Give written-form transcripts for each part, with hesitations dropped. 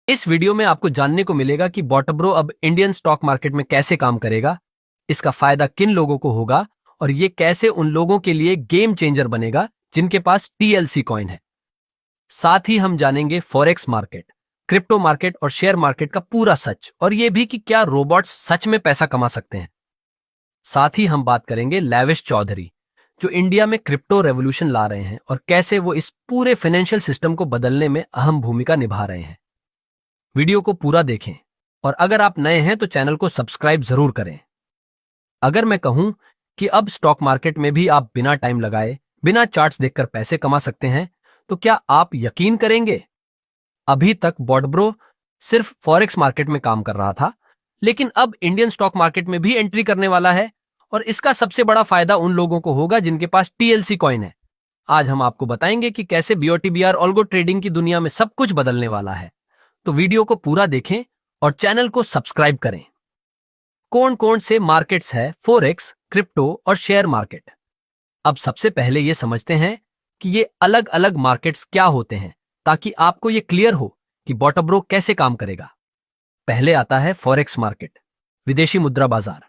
इस वीडियो में आपको जानने को मिलेगा कि बॉटब्रो अब इंडियन स्टॉक मार्केट में कैसे काम करेगा, इसका फायदा किन लोगों को होगा और ये कैसे उन लोगों के लिए गेम चेंजर बनेगा जिनके पास टीएलसी कॉइन है। साथ ही हम जानेंगे फॉरेक्स मार्केट, क्रिप्टो मार्केट और शेयर मार्केट का पूरा सच, और ये भी कि क्या रोबोट्स सच में पैसा कमा सकते हैं। साथ ही हम बात करेंगे लेविश चौधरी, जो इंडिया में क्रिप्टो रेवोल्यूशन ला रहे हैं और कैसे वो इस पूरे फाइनेंशियल सिस्टम को बदलने में अहम भूमिका निभा रहे हैं। वीडियो को पूरा देखें और अगर आप नए हैं तो चैनल को सब्सक्राइब जरूर करें। अगर मैं कहूं कि अब स्टॉक मार्केट में भी आप बिना टाइम लगाए, बिना चार्ट्स देखकर पैसे कमा सकते हैं, तो क्या आप यकीन करेंगे? अभी तक बॉटब्रो सिर्फ फॉरेक्स मार्केट में काम कर रहा था, लेकिन अब इंडियन स्टॉक मार्केट में भी एंट्री करने वाला है और इसका सबसे बड़ा फायदा उन लोगों को होगा जिनके पास टीएलसी कॉइन है। आज हम आपको बताएंगे कि कैसे बीओटीबीआर ऑल्गो ट्रेडिंग की दुनिया में सब कुछ बदलने वाला है। तो वीडियो को पूरा देखें और चैनल को सब्सक्राइब करें। कौन कौन से मार्केट्स है फॉरेक्स, क्रिप्टो और शेयर मार्केट? अब सबसे पहले ये समझते हैं कि ये अलग अलग मार्केट्स क्या होते हैं, ताकि आपको ये क्लियर हो कि बॉटब्रो कैसे काम करेगा। पहले आता है फॉरेक्स मार्केट, विदेशी मुद्रा बाजार।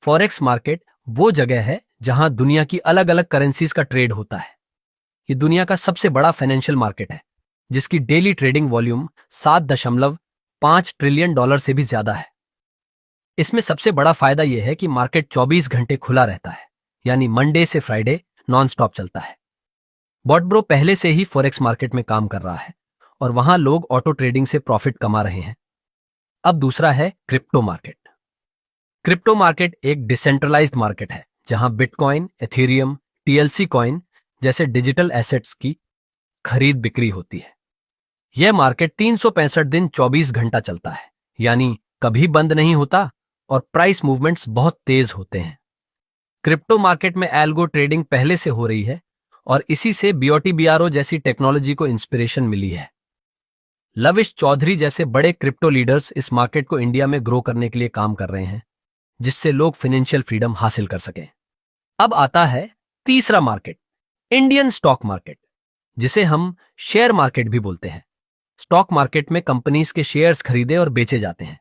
फॉरेक्स मार्केट वो जगह है जहां दुनिया की अलग अलग करेंसीज का ट्रेड होता है। ये दुनिया का सबसे बड़ा फाइनेंशियल मार्केट है, जिसकी daily trading volume 7.5 trillion dollar से भी ज्यादा है। इसमें सबसे बड़ा फायदा यह है कि मार्केट 24 घंटे खुला रहता है, यानी मंडे से फ्राइडे नॉन स्टॉप चलता है। बॉटब्रो पहले से ही फॉरेक्स मार्केट में काम कर रहा है और वहां लोग ऑटो ट्रेडिंग से प्रॉफिट कमा रहे हैं। अब दूसरा है क्रिप्टो मार्केट। क्रिप्टो मार्केट एक डिसेंट्रलाइज्ड मार्केट है जहां बिटकॉइन, एथेरियम, टीएलसी कॉइन जैसे डिजिटल एसेट्स की खरीद बिक्री होती है। यह मार्केट 365 दिन 24 घंटा चलता है, यानी कभी बंद नहीं होता और प्राइस मूवमेंट्स बहुत तेज होते हैं। क्रिप्टो मार्केट में एल्गो ट्रेडिंग पहले से हो रही है और इसी से बीओटीबीआरओ जैसी टेक्नोलॉजी को इंस्पिरेशन मिली है। लविश चौधरी जैसे बड़े क्रिप्टो लीडर्स इस मार्केट को इंडिया में ग्रो करने के लिए काम कर रहे हैं, जिससे लोग फाइनेंशियल फ्रीडम हासिल कर सकें। अब आता है तीसरा मार्केट, इंडियन स्टॉक मार्केट, जिसे हम शेयर मार्केट भी बोलते हैं। स्टॉक मार्केट में कंपनीज के शेयर्स खरीदे और बेचे जाते हैं,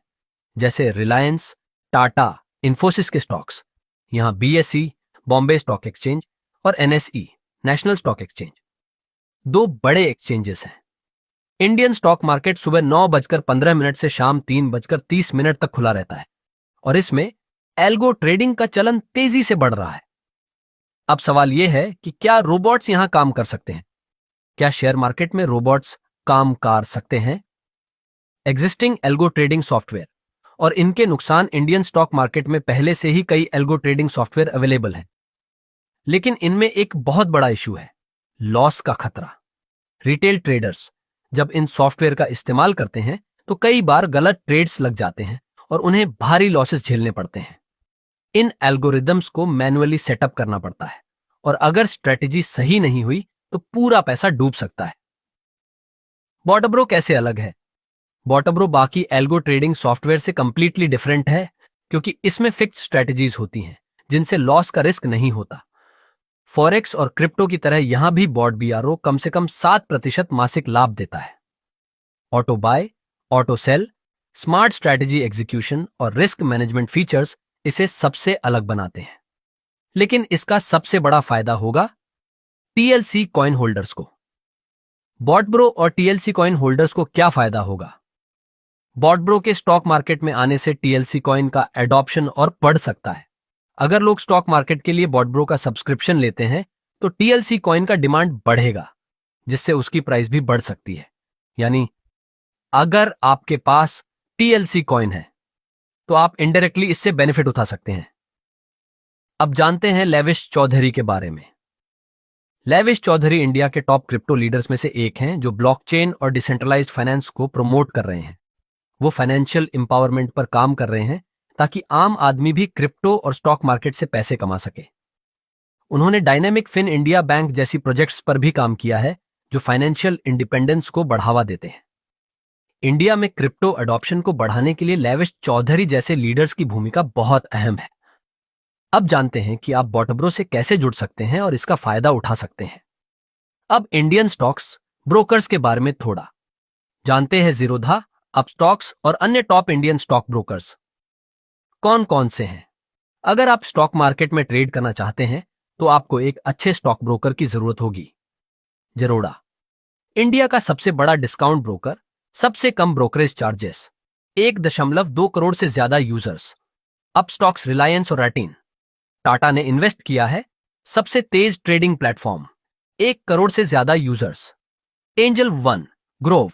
जैसे रिलायंस, टाटा, इन्फोसिस के स्टॉक्स। यहां बीएसई, बॉम्बे स्टॉक एक्सचेंज, और एनएसई, नेशनल स्टॉक एक्सचेंज, दो बड़े एक्सचेंजेस हैं। इंडियन स्टॉक मार्केट सुबह 9:15 से शाम 3:30 तक खुला रहता है और इसमें एल्गो ट्रेडिंग का चलन तेजी से बढ़ रहा है। अब सवाल यह है कि क्या रोबोट्स यहां काम कर सकते हैं? क्या शेयर मार्केट में रोबोट्स काम कर सकते हैं? एग्जिस्टिंग एल्गो ट्रेडिंग सॉफ्टवेयर और इनके नुकसान। इंडियन स्टॉक मार्केट में पहले से ही कई एल्गो ट्रेडिंग सॉफ्टवेयर अवेलेबल हैं, लेकिन इनमें एक बहुत बड़ा इशू है, लॉस का खतरा। रिटेल ट्रेडर्स जब इन सॉफ्टवेयर का इस्तेमाल करते हैं तो कई बार गलत ट्रेड्स लग जाते हैं और उन्हें भारी लॉसेस झेलने पड़ते हैं। इन एल्गोरिदम्स को मैन्युअली सेटअप करना पड़ता है और अगर स्ट्रेटेजी सही नहीं हुई तो पूरा पैसा डूब सकता है। बॉटब्रो कैसे अलग है? बॉटब्रो बाकी एल्गो ट्रेडिंग सॉफ्टवेयर से कंप्लीटली डिफरेंट है, क्योंकि इसमें फिक्स्ड स्ट्रेटेजीज होती हैं जिनसे लॉस का रिस्क नहीं होता। फॉरेक्स और क्रिप्टो की तरह यहां भी बॉटबीआरओ कम से कम 7% मासिक लाभ देता है। Auto buy, auto sell, smart strategy execution और रिस्क मैनेजमेंट फीचर्स इसे सबसे अलग बनाते हैं। लेकिन इसका सबसे बड़ा फायदा होगा टीएलसी कॉइन होल्डर्स को। बॉटब्रो और टीएलसी कॉइन होल्डर्स को क्या फायदा होगा? बॉटब्रो के स्टॉक मार्केट में आने से टीएलसी कॉइन का एडॉप्शन और बढ़ सकता है। अगर लोग स्टॉक मार्केट के लिए बॉटब्रो का सब्सक्रिप्शन लेते हैं तो टीएलसी कॉइन का डिमांड बढ़ेगा, जिससे उसकी प्राइस भी बढ़ सकती है। यानी अगर आपके पास टीएलसी कॉइन है तो आप इनडायरेक्टली इससे बेनिफिट उठा सकते हैं। अब जानते हैं लेविश चौधरी के बारे में। लेविश चौधरी इंडिया के टॉप क्रिप्टो लीडर्स में से एक हैं, जो ब्लॉकचेन और डिसेंट्रलाइज्ड फाइनेंस को प्रमोट कर रहे हैं। वो फाइनेंशियल एम्पावरमेंट पर काम कर रहे हैं ताकि आम आदमी भी क्रिप्टो और स्टॉक मार्केट से पैसे कमा सके। उन्होंने डायनेमिक फिन इंडिया बैंक जैसी प्रोजेक्ट्स पर भी काम किया है, जो फाइनेंशियल इंडिपेंडेंस को बढ़ावा देते हैं। इंडिया में क्रिप्टो अडॉप्शन को बढ़ाने के लिए लेविश चौधरी जैसे लीडर्स की भूमिका बहुत अहम है। अब जानते हैं कि आप बॉटब्रो से कैसे जुड़ सकते हैं और इसका फायदा उठा सकते हैं। अब इंडियन स्टॉक्स ब्रोकर्स के बारे में थोड़ा। जानते हैं जीरोधा, अपस्टॉक्स और अन्य टॉप इंडियन स्टॉक ब्रोकर्स कौन कौन से हैं। अगर आप स्टॉक मार्केट में ट्रेड करना चाहते हैं तो आपको एक अच्छे स्टॉक ब्रोकर की जरूरत होगी। जरोड़ा, इंडिया का सबसे बड़ा डिस्काउंट ब्रोकर, सबसे कम ब्रोकरेज चार्जेस, 1.2 करोड़ से ज्यादा यूजर्स। अपस्टॉक्स, रिलायंस और रैटिन, टाटा ने इन्वेस्ट किया है, सबसे तेज ट्रेडिंग प्लेटफॉर्म, 1 करोड़ से ज्यादा यूजर्स। एंजल वन, ग्रोव,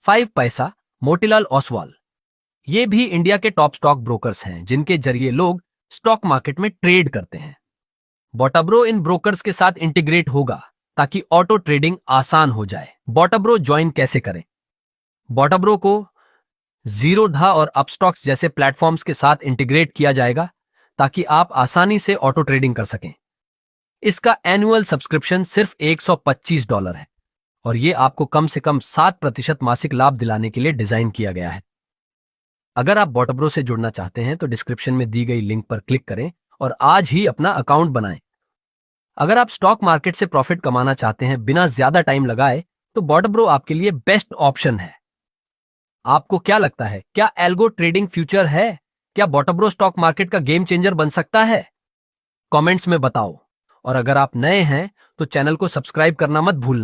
5 पैसा, मोतीलाल ओसवाल, ये भी इंडिया के टॉप स्टॉक ब्रोकर्स हैं जिनके जरिए लोग स्टॉक मार्केट में ट्रेड करते हैं। बॉटब्रो इन ब्रोकर्स के साथ इंटीग्रेट होगा ताकि ऑटो ट्रेडिंग आसान हो जाए। बॉटब्रो ज्वाइन कैसे करें? बॉटब्रो को जीरोधा और अपस्टॉक्स जैसे प्लेटफॉर्म्स के साथ इंटीग्रेट किया जाएगा ताकि आप आसानी से ऑटो ट्रेडिंग कर सकें। इसका एनुअल सब्सक्रिप्शन सिर्फ $125 है और यह आपको कम से कम 7% मासिक लाभ दिलाने के लिए डिजाइन किया गया है। अगर आप बॉटब्रो से जुड़ना चाहते हैं तो डिस्क्रिप्शन में दी गई लिंक पर क्लिक करें और आज ही अपना अकाउंट बनाएं। अगर आप स्टॉक मार्केट से प्रॉफिट कमाना चाहते हैं बिना ज्यादा टाइम लगाए तो बॉटब्रो आपके लिए बेस्ट ऑप्शन है। आपको क्या लगता है, क्या एल्गो ट्रेडिंग फ्यूचर है? क्या बॉटब्रो स्टॉक मार्केट का गेम चेंजर बन सकता है? कमेंट्स में बताओ और अगर आप नए हैं तो चैनल को सब्सक्राइब करना मत भूलना।